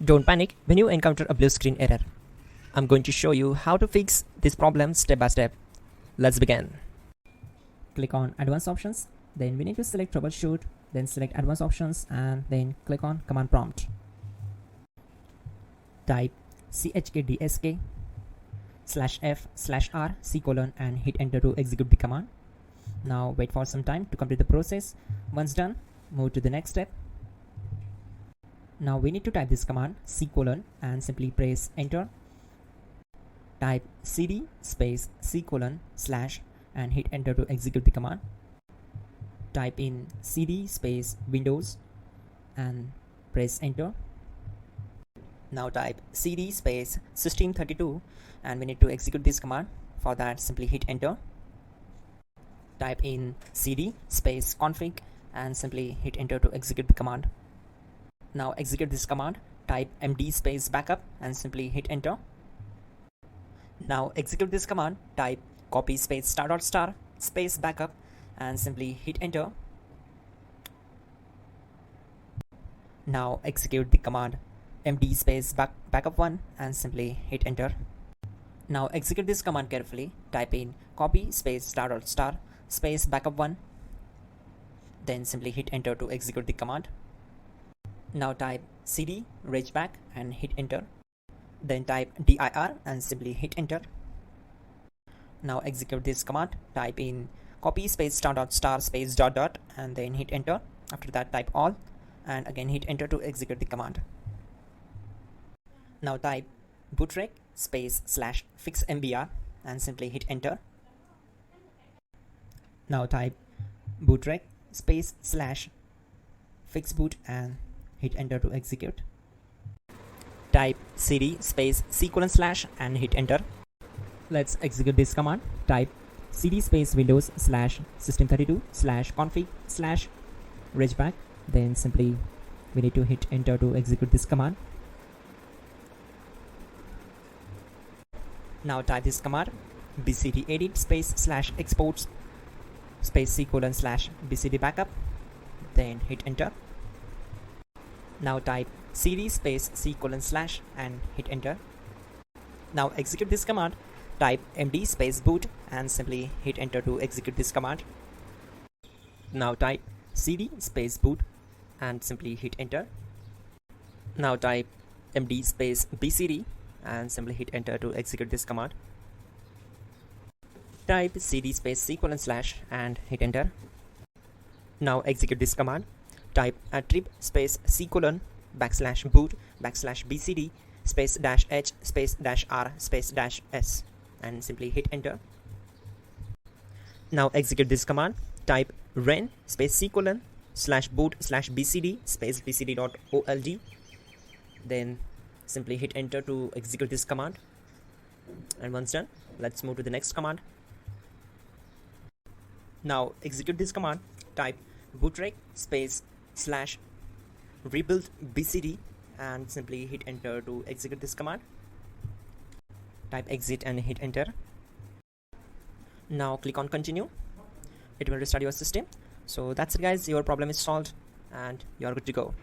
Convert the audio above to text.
Don't panic when you encounter a blue screen error. I'm going to show you how to fix this problem step by step. Let's begin. Click on Advanced Options, then we need to select Troubleshoot, then select Advanced Options and then click on Command Prompt. Type chkdsk/f/r:" and hit enter to execute the command. Now wait for some time to complete the process. Once done, move to the next step. Now we need to type this command c:" and simply press enter. Type cd space c:/ and hit enter to execute the command. Type in cd space Windows and press enter. Now type cd space system32 and we need to execute this command. For that, simply hit enter. Type in cd space config and simply hit enter to execute the command. Now execute this command. Type md space backup and simply hit enter. Now execute this command. Type copy space *** space backup and simply hit enter. Now execute the command md space backup1 and simply hit enter. Now execute this command carefully. Type in copy space ** space backup1, then simply hit enter to execute the command. Now type cd regback and hit enter. Then type dir and simply hit enter. Now execute this command. Type in copy space ** space ... and then hit enter. After that, type all and again hit enter to execute the command. Now type bootrec space /fixmbr and simply hit enter. Now type bootrec space /fixboot and hit enter to execute. Type cd space c:/ and hit enter. Let's execute this command. Type cd space Windows /system32 /config /regback, then simply we need to hit enter to execute this command. Now type this command bcd edit space /exports space c:/ bcd backup, then hit enter. Now type cd space c:/ and hit enter. Now execute this command. Type md space boot and simply hit enter to execute this command. Now type cd space boot and simply hit enter. Now type md space bcd and simply hit enter to execute this command. Type cd space c:/ and hit enter. Now execute this command. Type attrib space c:/ \boot \bcd space -h space -r space -s and simply hit enter. Now execute this command. Type ren space c:/ /boot /bcd space bcd.old, then simply hit enter to execute this command. And once done, let's move to the next command. Now execute this command. Type bootrec space /rebuild bcd and simply hit enter to execute this command. Type exit and hit enter. Now click on continue. It will restart your system. So that's it guys, your problem is solved and you are good to go.